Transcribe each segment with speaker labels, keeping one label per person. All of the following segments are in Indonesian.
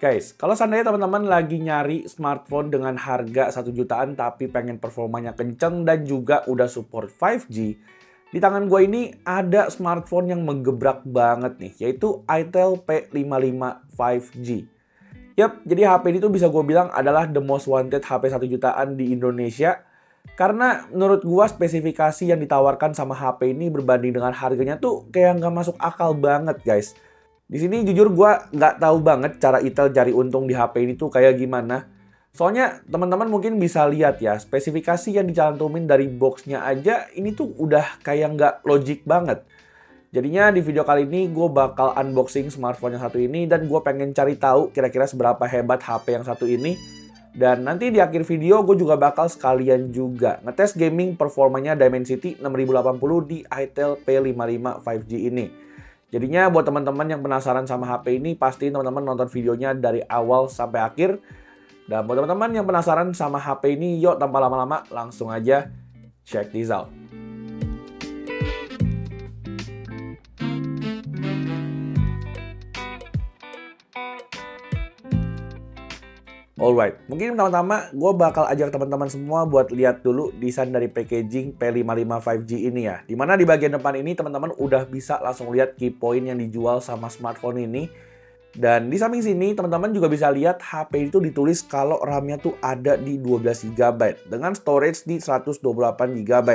Speaker 1: Guys, kalau seandainya teman-teman lagi nyari smartphone dengan harga 1 jutaan tapi pengen performanya kenceng dan juga udah support 5G, di tangan gue ini ada smartphone yang menggebrak banget nih, yaitu Itel P55 5G. Yap, jadi HP ini tuh bisa gue bilang adalah the most wanted HP 1 jutaan di Indonesia. Karena menurut gue spesifikasi yang ditawarkan sama HP ini berbanding dengan harganya tuh kayak nggak masuk akal banget guys. Di sini jujur gue nggak tahu banget cara Itel cari untung di HP ini tuh kayak gimana. Soalnya teman-teman mungkin bisa lihat ya, spesifikasi yang dicantumin dari boxnya aja ini tuh udah kayak nggak logik banget. Jadinya di video kali ini gue bakal unboxing smartphone yang satu ini dan gue pengen cari tahu kira-kira seberapa hebat HP yang satu ini. Dan nanti di akhir video gue juga bakal sekalian juga ngetes gaming performanya Dimensity 6080 di Itel P55 5G ini. Jadinya buat teman-teman yang penasaran sama HP ini, pastiin teman-teman nonton videonya dari awal sampai akhir. Dan buat teman-teman yang penasaran sama HP ini, yuk tanpa lama-lama langsung aja check this out. Alright, mungkin pertama-tama gue bakal ajak teman-teman semua buat lihat dulu desain dari packaging P55 5G ini ya. Dimana di bagian depan ini teman-teman udah bisa langsung lihat key point yang dijual sama smartphone ini. Dan di samping sini teman-teman juga bisa lihat HP itu ditulis kalau RAM-nya tuh ada di 12GB dengan storage di 128GB.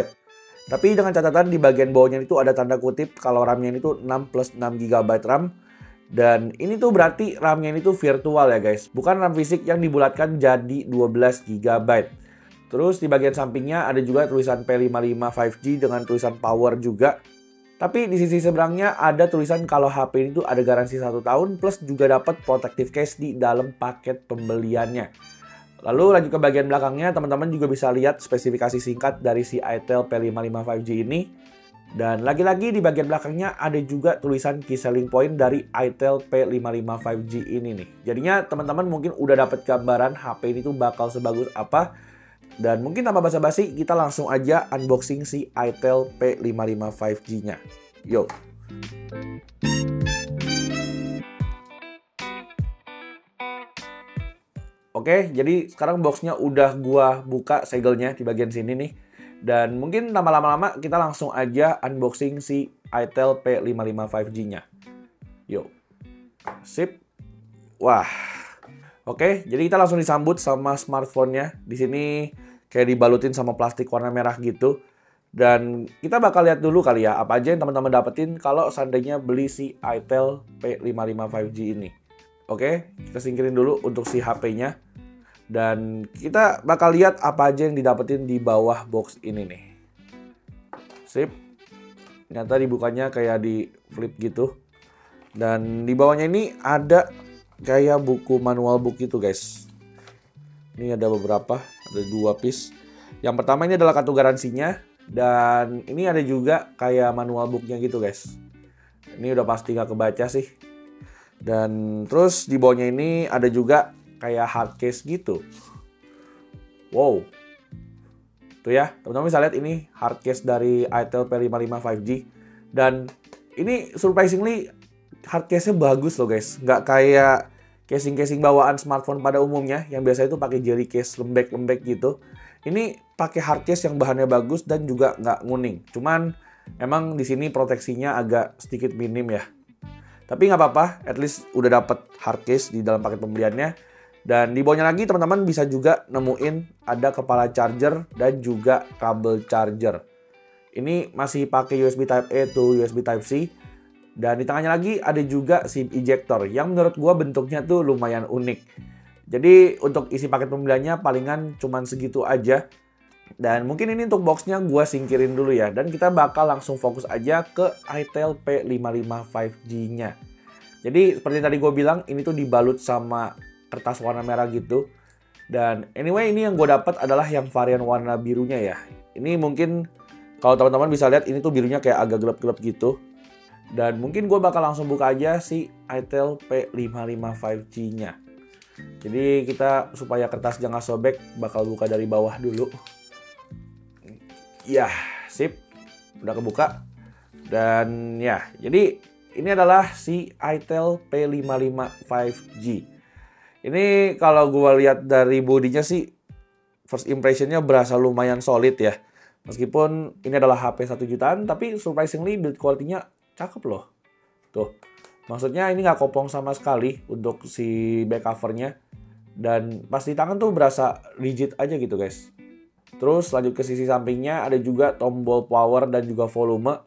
Speaker 1: Tapi dengan catatan di bagian bawahnya itu ada tanda kutip kalau RAM-nya itu 6 plus 6GB RAM. Dan ini tuh berarti RAM-nya ini tuh virtual ya guys, bukan RAM fisik yang dibulatkan jadi 12GB. Terus di bagian sampingnya ada juga tulisan P55 5G dengan tulisan power juga. Tapi di sisi seberangnya ada tulisan kalau HP ini tuh ada garansi 1 tahun plus juga dapat protective case di dalam paket pembeliannya. Lalu lanjut ke bagian belakangnya, teman-teman juga bisa lihat spesifikasi singkat dari si Itel P55 5G ini. Dan lagi-lagi di bagian belakangnya ada juga tulisan key selling point dari Itel P55 5G ini nih. Jadinya teman-teman mungkin udah dapat gambaran HP ini tuh bakal sebagus apa. Dan mungkin tanpa basa-basi kita langsung aja unboxing si Itel P55 5G-nya. Yo. Oke, jadi sekarang boxnya udah gua buka segelnya di bagian sini nih. Dan mungkin lama-lama kita langsung aja unboxing si Itel P55 5G-nya. Yo. Sip. Wah. Oke, jadi kita langsung disambut sama smartphone-nya. Di sini kayak dibalutin sama plastik warna merah gitu. Dan kita bakal lihat dulu kali ya apa aja yang teman-teman dapetin kalau seandainya beli si Itel P55 5G ini. Oke, kita singkirin dulu untuk si HP-nya. Dan kita bakal lihat apa aja yang didapetin di bawah box ini nih. Sip. Ternyata dibukanya kayak di flip gitu. Dan di bawahnya ini ada kayak buku manual book gitu guys. Ini ada beberapa, ada 2 piece. Yang pertama ini adalah kartu garansinya. Dan ini ada juga kayak manual booknya gitu guys. Ini udah pasti gak kebaca sih. Dan terus di bawahnya ini ada juga kayak hard case gitu. Wow. Tuh ya, teman-teman bisa lihat ini hard case dari Itel P55 5G. Dan ini surprisingly hard case-nya bagus loh guys. Nggak kayak casing-casing bawaan smartphone pada umumnya yang biasanya itu pakai jelly case lembek-lembek gitu. Ini pakai hard case yang bahannya bagus dan juga nggak nguning. Cuman emang di sini proteksinya agak sedikit minim ya. Tapi nggak apa-apa, at least udah dapet hard case di dalam paket pembeliannya. Dan di bawahnya lagi teman-teman bisa juga nemuin ada kepala charger dan juga kabel charger. Ini masih pakai USB Type-A to USB Type-C. Dan di tengahnya lagi ada juga SIM ejector yang menurut gua bentuknya tuh lumayan unik. Jadi untuk isi paket pembeliannya palingan cuman segitu aja. Dan mungkin ini untuk boxnya gua singkirin dulu ya. Dan kita bakal langsung fokus aja ke Itel P55 5G-nya. Jadi seperti tadi gue bilang ini tuh dibalut sama kertas warna merah gitu. Dan anyway ini yang gue dapat adalah yang varian warna birunya ya. Ini mungkin kalau teman-teman bisa lihat ini tuh birunya kayak agak gelap-gelap gitu. Dan mungkin gue bakal langsung buka aja si Itel P55 5G-nya. Jadi kita supaya kertas jangan sobek bakal buka dari bawah dulu. Ya, sip. Udah kebuka. Dan ya, jadi ini adalah si Itel P55 5G. Ini kalau gue lihat dari bodinya sih, first impressionnya berasa lumayan solid ya. Meskipun ini adalah HP 1 jutaan, tapi surprisingly build quality-nya cakep loh. Tuh, maksudnya ini nggak kopong sama sekali untuk si back covernya. Dan pas di tangan tuh berasa rigid aja gitu guys. Terus lanjut ke sisi sampingnya ada juga tombol power dan juga volume.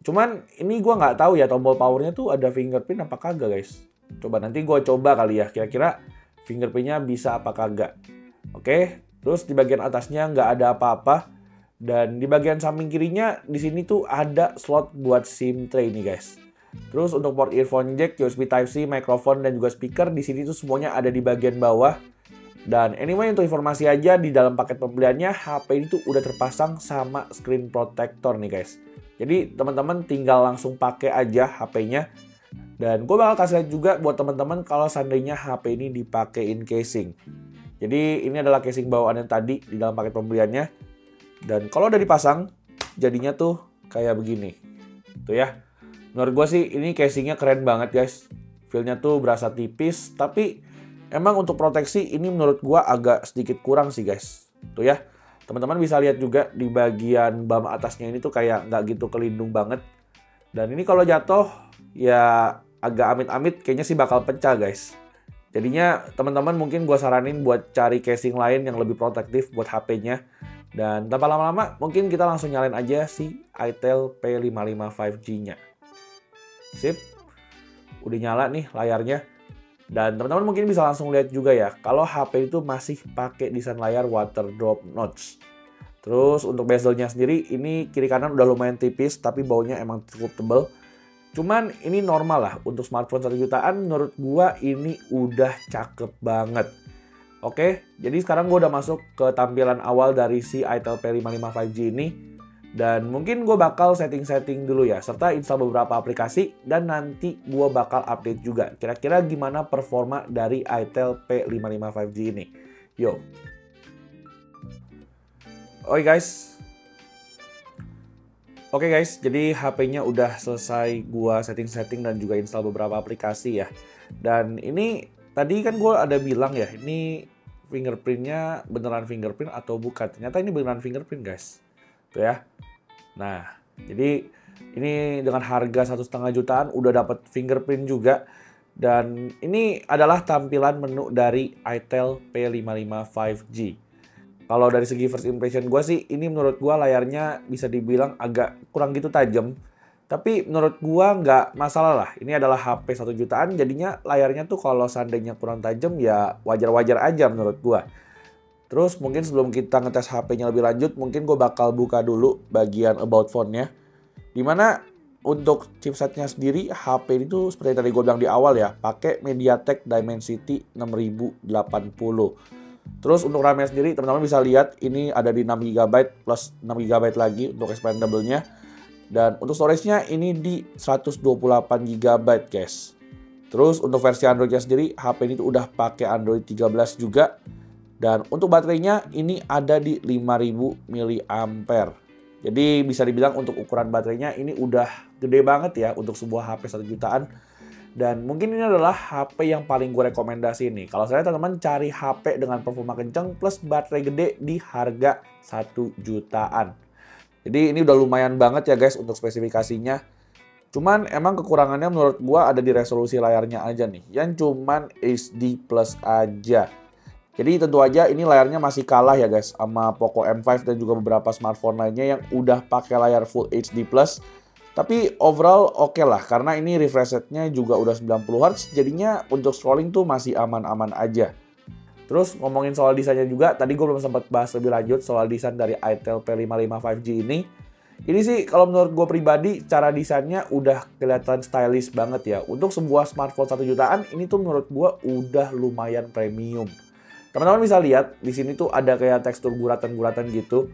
Speaker 1: Cuman ini gue nggak tahu ya tombol powernya tuh ada fingerprint apa kagak guys. Coba nanti gue coba kali ya, kira-kira fingerprintnya bisa apa kagak. Oke, terus di bagian atasnya nggak ada apa-apa. Dan di bagian samping kirinya di sini tuh ada slot buat SIM tray nih guys. Terus untuk port earphone jack, USB Type-C, mikrofon dan juga speaker di sini tuh semuanya ada di bagian bawah. Dan anyway untuk informasi aja di dalam paket pembeliannya HP ini tuh udah terpasang sama screen protector nih guys. Jadi teman-teman tinggal langsung pakai aja HP-nya. Dan gue bakal kasih lihat juga buat teman-teman kalau seandainya HP ini dipakein casing. Jadi ini adalah casing bawaan yang tadi di dalam paket pembeliannya. Dan kalau udah dipasang, jadinya tuh kayak begini. Tuh ya. Menurut gue sih ini casingnya keren banget guys. Feel-nya tuh berasa tipis, tapi emang untuk proteksi ini menurut gue agak sedikit kurang sih guys. Tuh ya. Teman-teman bisa lihat juga di bagian bam atasnya ini tuh kayak nggak gitu kelindung banget. Dan ini kalau jatuh, ya agak amit-amit kayaknya sih bakal pecah guys. Jadinya teman-teman mungkin gue saranin buat cari casing lain yang lebih protektif buat HP-nya. Dan tanpa lama-lama, mungkin kita langsung nyalain aja si itel P55 5G-nya. Sip, udah nyala nih layarnya. Dan teman-teman mungkin bisa langsung lihat juga ya, kalau HP itu masih pakai desain layar water drop notch. Terus untuk bezelnya sendiri, ini kiri kanan udah lumayan tipis, tapi baunya emang cukup tebel. Cuman ini normal lah, untuk smartphone 1 jutaan menurut gua ini udah cakep banget. Oke, jadi sekarang gue udah masuk ke tampilan awal dari si itel P55 5G ini. Dan mungkin gue bakal setting-setting dulu ya, serta install beberapa aplikasi. Dan nanti gue bakal update juga, kira-kira gimana performa dari itel P55 5G ini. Yo. Oke guys, jadi HP-nya udah selesai gue setting-setting dan juga install beberapa aplikasi ya. Dan ini tadi kan gue ada bilang ya, ini fingerprintnya beneran fingerprint atau bukan. Ternyata ini beneran fingerprint guys. Tuh ya. Nah, jadi ini dengan harga 1,5 jutaan udah dapat fingerprint juga. Dan ini adalah tampilan menu dari itel P55 5G. Kalau dari segi first impression gue sih, ini menurut gue layarnya bisa dibilang agak kurang gitu tajam. Tapi menurut gua nggak masalah lah. Ini adalah HP 1 jutaan, jadinya layarnya tuh kalau seandainya kurang tajam ya wajar-wajar aja menurut gua. Terus mungkin sebelum kita ngetes HP-nya lebih lanjut, mungkin gua bakal buka dulu bagian about phone-nya. Dimana untuk chipsetnya sendiri, HP ini tuh seperti tadi gue bilang di awal ya, pakai MediaTek Dimensity 6080. Terus untuk RAM-nya sendiri, teman-teman bisa lihat ini ada di 6GB plus 6GB lagi untuk expandable-nya. Dan untuk storage-nya ini di 128GB guys. Terus untuk versi Android-nya sendiri, HP ini tuh udah pakai Android 13 juga. Dan untuk baterainya ini ada di 5000 mAh. Jadi bisa dibilang untuk ukuran baterainya ini udah gede banget ya untuk sebuah HP 1 jutaan. Dan mungkin ini adalah HP yang paling gue rekomendasi nih. Kalau saya teman-teman cari HP dengan performa kenceng plus baterai gede di harga 1 jutaan. Jadi ini udah lumayan banget ya guys untuk spesifikasinya. Cuman emang kekurangannya menurut gua ada di resolusi layarnya aja nih. Yang cuman HD Plus aja. Jadi tentu aja ini layarnya masih kalah ya guys sama Poco M5 dan juga beberapa smartphone lainnya yang udah pakai layar Full HD Plus. Tapi overall oke lah karena ini refresh rate-nya juga udah 90Hz. Jadinya untuk scrolling tuh masih aman-aman aja. Terus ngomongin soal desainnya juga, tadi gue belum sempat bahas lebih lanjut soal desain dari itel P55 5G ini. Ini sih kalau menurut gue pribadi, cara desainnya udah kelihatan stylish banget ya. Untuk sebuah smartphone 1 jutaan, ini tuh menurut gue udah lumayan premium. Teman-teman bisa lihat, di sini tuh ada kayak tekstur guratan-guratan gitu.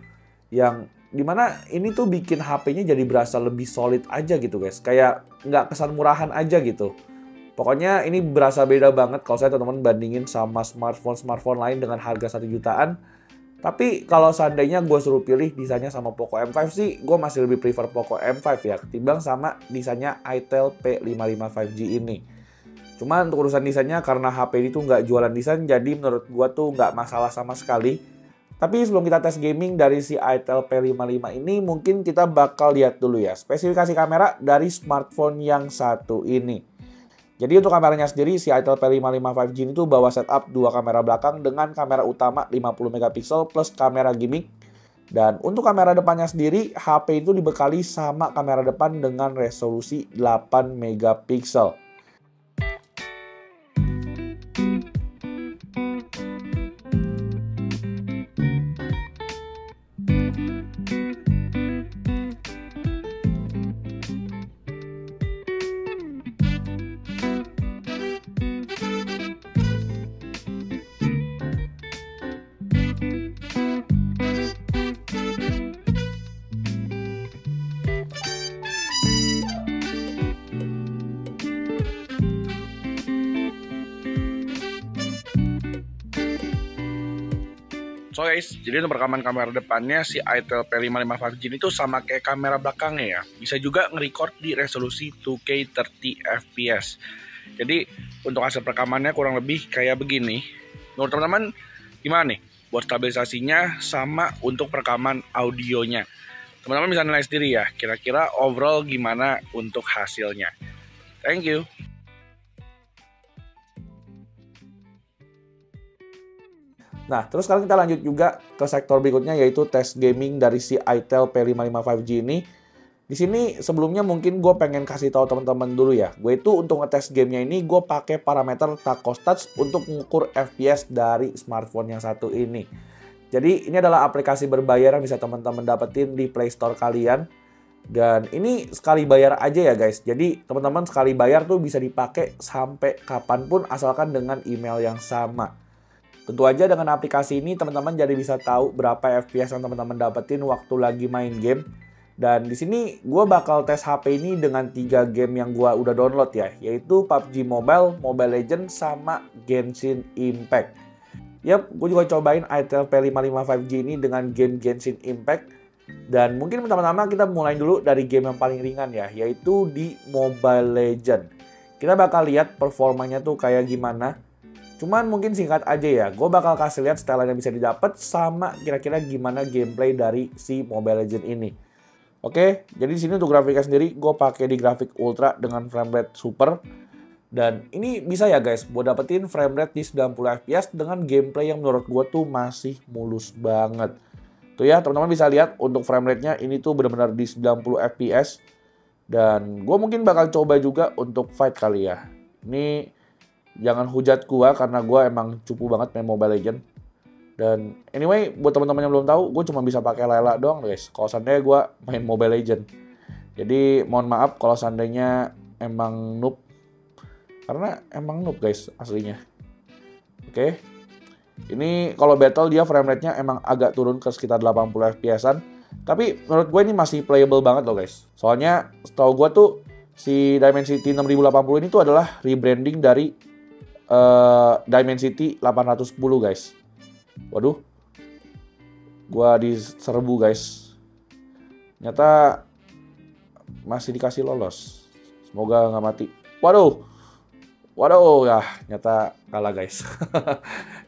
Speaker 1: Yang dimana ini tuh bikin HP-nya jadi berasa lebih solid aja gitu guys. Kayak nggak kesan murahan aja gitu. Pokoknya ini berasa beda banget kalau saya teman-teman bandingin sama smartphone lain dengan harga 1 jutaan. Tapi kalau seandainya gue suruh pilih desainnya sama Poco M5 sih, gue masih lebih prefer Poco M5 ya, ketimbang sama desainnya itel P55 5G ini. Cuma untuk urusan desainnya karena HP ini tuh nggak jualan desain, jadi menurut gua tuh nggak masalah sama sekali. Tapi sebelum kita tes gaming dari si Itel P55 ini, mungkin kita bakal lihat dulu ya spesifikasi kamera dari smartphone yang satu ini. Jadi untuk kameranya sendiri, si Itel P55 5G ini tuh bawa setup 2 kamera belakang dengan kamera utama 50 megapiksel plus kamera gimmick. Dan untuk kamera depannya sendiri, HP itu dibekali sama kamera depan dengan resolusi 8 megapiksel. So guys, jadi untuk rekaman kamera depannya si Itel P55 5G ini tuh sama kayak kamera belakangnya ya. Bisa juga nge-record di resolusi 2K 30 fps. Jadi untuk hasil rekamannya kurang lebih kayak begini. Menurut teman-teman gimana nih buat stabilisasinya sama untuk rekaman audionya? Teman-teman bisa nilai sendiri ya, kira-kira overall gimana untuk hasilnya. Thank you. Nah, terus sekarang kita lanjut juga ke sektor berikutnya, yaitu tes gaming dari si Itel P55 5G ini. Di sini sebelumnya mungkin gue pengen kasih tahu teman-teman dulu ya. Gue itu untuk ngetes gamenya ini gue pakai parameter Tacos Touch untuk mengukur FPS dari smartphone yang satu ini. Jadi ini adalah aplikasi berbayar yang bisa teman-teman dapetin di Play Store kalian. Dan ini sekali bayar aja ya guys. Jadi teman-teman sekali bayar tuh bisa dipakai sampai kapanpun asalkan dengan email yang sama. Tentu aja dengan aplikasi ini teman-teman jadi bisa tahu berapa FPS yang teman-teman dapetin waktu lagi main game. Dan di sini gue bakal tes HP ini dengan 3 game yang gue udah download ya, yaitu PUBG Mobile, Mobile Legends, sama Genshin Impact. Yap, gue juga cobain Itel P55 5G ini dengan game Genshin Impact. Dan mungkin pertama-tama kita mulai dulu dari game yang paling ringan ya, yaitu di Mobile Legends. Kita bakal lihat performanya tuh kayak gimana. Cuman mungkin singkat aja ya, gue bakal kasih lihat style yang bisa didapat sama kira-kira gimana gameplay dari si Mobile Legends ini. Oke, jadi di sini untuk grafiknya sendiri gue pakai di grafik ultra dengan frame rate super. Dan ini bisa ya guys, buat dapetin frame rate di 90 fps dengan gameplay yang menurut gue tuh masih mulus banget. Tuh ya, teman-teman bisa lihat untuk frame rate-nya ini tuh benar-benar di 90 fps. Dan gue mungkin bakal coba juga untuk fight kali ya. Ini jangan hujat gua karena gua emang cupu banget main Mobile Legends. Dan anyway, buat teman-teman yang belum tahu, gue cuma bisa pakai Layla doang guys. Kalau seandainya gua main Mobile Legends. Jadi mohon maaf kalau seandainya emang noob. Karena emang noob guys aslinya. Oke. Ini kalau battle dia frame rate-nya emang agak turun ke sekitar 80 fps-an. Tapi menurut gue ini masih playable banget loh guys. Soalnya setahu gue tuh si Dimensity 6080 ini tuh adalah rebranding dari Dimensity 810 guys. Waduh, gua diserbu guys. Ternyata masih dikasih lolos. Semoga nggak mati. Waduh ya, ternyata kalah guys.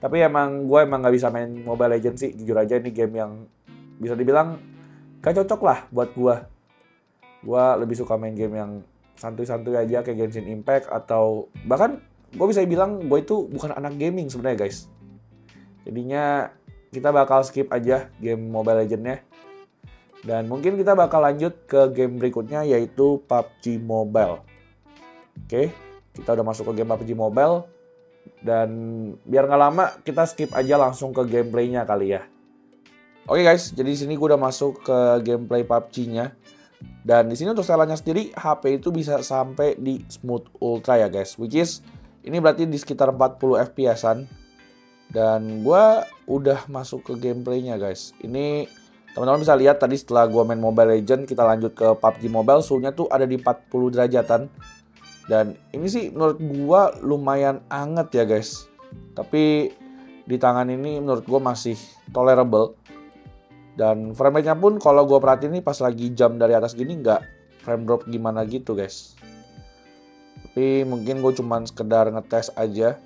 Speaker 1: Tapi gue emang nggak bisa main Mobile Legends sih. Jujur aja ini game yang bisa dibilang gak cocok lah buat gua. Gua lebih suka main game yang santuy-santuy aja kayak Genshin Impact, atau bahkan gue bisa bilang gue itu bukan anak gaming sebenarnya guys. Jadinya kita bakal skip aja game Mobile Legends-nya. Dan mungkin kita bakal lanjut ke game berikutnya, yaitu PUBG Mobile. Oke, kita udah masuk ke game PUBG Mobile. Dan biar nggak lama, kita skip aja langsung ke gameplaynya kali ya. Oke guys, jadi di sini gue udah masuk ke gameplay PUBG-nya. Dan di sini untuk stylenya sendiri, HP itu bisa sampai di Smooth Ultra ya guys. Which is ini berarti di sekitar 40 fps-an. Dan gue udah masuk ke gameplaynya guys. Ini teman-teman bisa lihat tadi setelah gue main Mobile Legends, kita lanjut ke PUBG Mobile, suhunya tuh ada di 40 derajatan. Dan ini sih menurut gue lumayan anget ya guys. Tapi di tangan ini menurut gue masih tolerable. Dan frame rate-nya pun kalau gue perhatiin nih pas lagi jump dari atas gini nggak frame drop gimana gitu guys. Tapi mungkin gue cuman sekedar ngetes aja.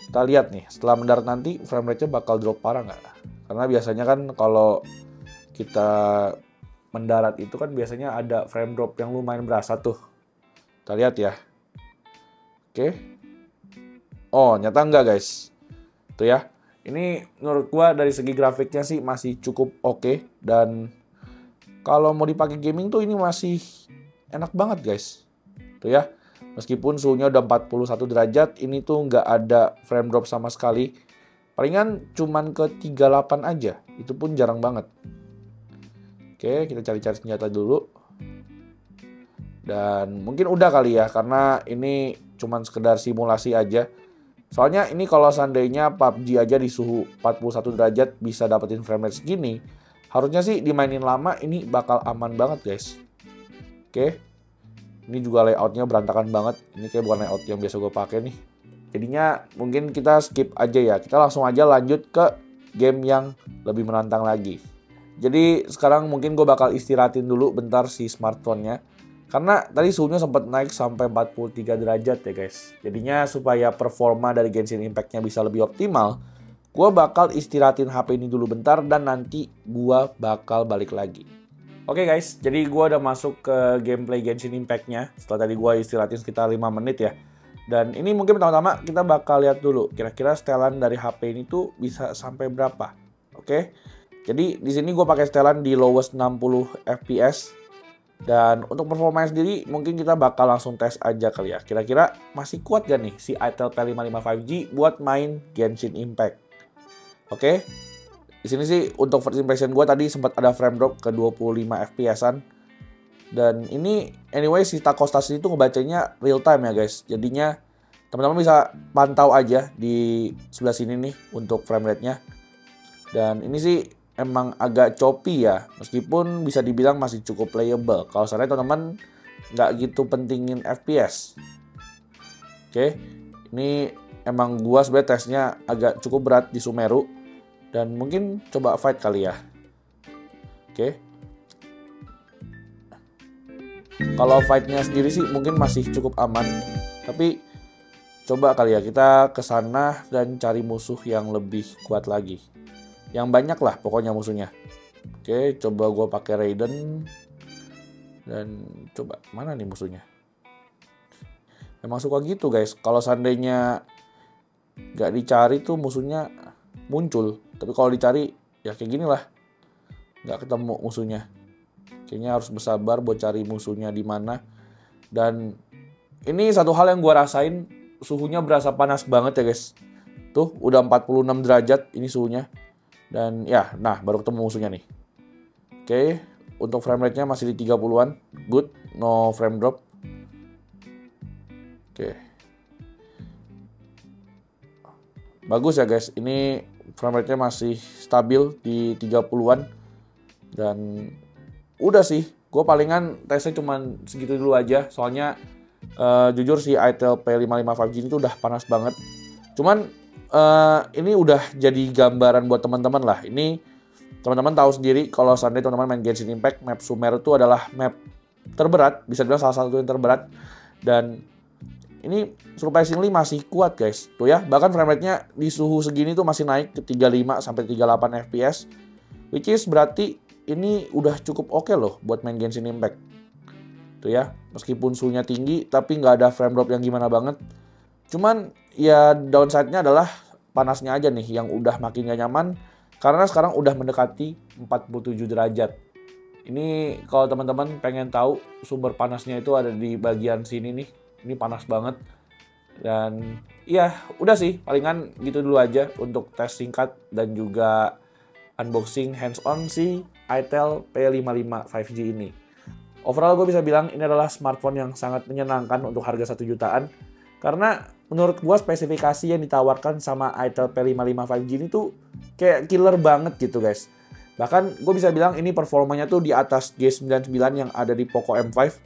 Speaker 1: Kita lihat nih, setelah mendarat nanti frame rate-nya bakal drop parah nggak? Karena biasanya kan kalau kita mendarat itu kan biasanya ada frame drop yang lumayan berasa tuh. Kita lihat ya. Oke. Oh, nyata enggak guys. Tuh ya. Ini menurut gua dari segi grafiknya sih masih cukup oke. Dan kalau mau dipakai gaming tuh ini masih enak banget guys. Tuh ya. Meskipun suhunya udah 41 derajat, ini tuh nggak ada frame drop sama sekali. Palingan cuman ke 38 aja. Itu pun jarang banget. Oke, kita cari-cari senjata dulu. Dan mungkin udah kali ya, karena ini cuman sekedar simulasi aja. Soalnya ini kalau seandainya PUBG aja di suhu 41 derajat bisa dapetin frame rate segini, harusnya sih dimainin lama ini bakal aman banget guys. Oke. Ini juga layoutnya berantakan banget. Ini kayak bukan layout yang biasa gue pakai nih. Jadinya mungkin kita skip aja ya. Kita langsung aja lanjut ke game yang lebih menantang lagi. Jadi sekarang mungkin gue bakal istirahatin dulu bentar si smartphone-nya. Karena tadi suhunya sempat naik sampai 43 derajat ya guys. Jadinya supaya performa dari Genshin Impact-nya bisa lebih optimal, gue bakal istirahatin HP ini dulu bentar dan nanti gue bakal balik lagi. Oke guys, jadi gue udah masuk ke gameplay Genshin Impact-nya. Setelah tadi gue istirahatin sekitar 5 menit ya. Dan ini mungkin pertama-tama kita bakal lihat dulu kira-kira setelan dari HP ini tuh bisa sampai berapa. Oke. Jadi di sini gue pakai setelan di lowest 60 fps. Dan untuk performanya sendiri mungkin kita bakal langsung tes aja kali ya. Kira-kira masih kuat gak nih si ITEL P55 5G buat main Genshin Impact. Oke. Di sini sih untuk first impression gue tadi sempat ada frame drop ke 25 fps-an. Dan ini anyway si Taco Station itu ngebacanya real time ya guys. Jadinya teman-teman bisa pantau aja di sebelah sini nih untuk frame rate-nya. Dan ini sih emang agak choppy ya. Meskipun bisa dibilang masih cukup playable. Kalau saya teman-teman nggak gitu pentingin FPS. Oke. Ini emang gua sebenarnya tesnya agak cukup berat di Sumeru. Dan mungkin coba fight kali ya. Oke. Kalau fightnya sendiri sih mungkin masih cukup aman. Tapi coba kali ya kita ke sana dan cari musuh yang lebih kuat lagi. Yang banyak lah pokoknya musuhnya. Oke, coba gue pakai Raiden. Dan coba mana nih musuhnya? Memang suka gitu guys. Kalau seandainya nggak dicari tuh musuhnya muncul. Tapi kalau dicari ya kayak gini lah. Nggak ketemu musuhnya. Kayaknya harus bersabar buat cari musuhnya di mana. Dan ini satu hal yang gue rasain, suhunya berasa panas banget ya guys. Tuh udah 46 derajat ini suhunya. Dan ya, nah baru ketemu musuhnya nih. Oke, untuk frame rate-nya masih di 30-an. Good, no frame drop. Oke. Bagus ya guys, ini frame rate-nya masih stabil di 30-an. Dan udah sih, gue palingan tesnya cuman segitu dulu aja. Soalnya jujur si ITEL P55 5G ini tuh udah panas banget. Cuman ini udah jadi gambaran buat teman-teman lah. Ini teman-teman tahu sendiri kalau seandainya teman-teman main Genshin Impact, map Sumeru itu adalah map terberat, bisa dibilang salah satu yang terberat. Dan ini surprisingly masih kuat guys. Tuh ya, bahkan frame rate-nya di suhu segini tuh masih naik ke 35 sampai 38 fps. Which is berarti ini udah cukup oke loh buat main Genshin Impact. Tuh ya, meskipun suhunya tinggi tapi nggak ada frame drop yang gimana banget. Cuman ya downside-nya adalah panasnya aja nih yang udah makin gak nyaman. Karena sekarang udah mendekati 47 derajat. Ini kalau teman-teman pengen tahu sumber panasnya itu ada di bagian sini nih. Ini panas banget. Dan iya udah sih palingan gitu dulu aja untuk tes singkat dan juga unboxing hands-on si ITEL P55 5G ini. Overall gue bisa bilang ini adalah smartphone yang sangat menyenangkan untuk harga 1 jutaan. Karena menurut gue spesifikasi yang ditawarkan sama ITEL P55 5G ini tuh kayak killer banget gitu guys. Bahkan gue bisa bilang ini performanya tuh di atas G99 yang ada di Poco M5.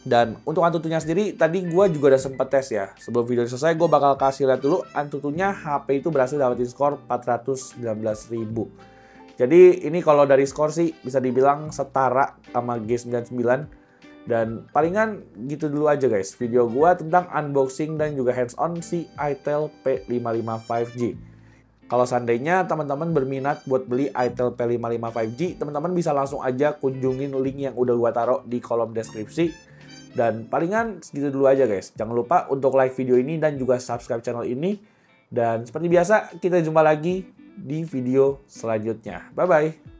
Speaker 1: Dan untuk Antutunya sendiri tadi gue juga udah sempet tes ya. Sebelum video ini selesai gue bakal kasih lihat dulu Antutunya HP itu berhasil dapetin skor 419.000. Jadi ini kalau dari skor sih bisa dibilang setara sama G99. Dan palingan gitu dulu aja guys video gua tentang unboxing dan juga hands on si itel P55 5G. Kalau seandainya teman-teman berminat buat beli itel P55 5G, teman-teman bisa langsung aja kunjungin link yang udah gua taruh di kolom deskripsi. Dan palingan segitu dulu aja guys. Jangan lupa untuk like video ini dan juga subscribe channel ini. Dan seperti biasa, kita jumpa lagi di video selanjutnya. Bye-bye.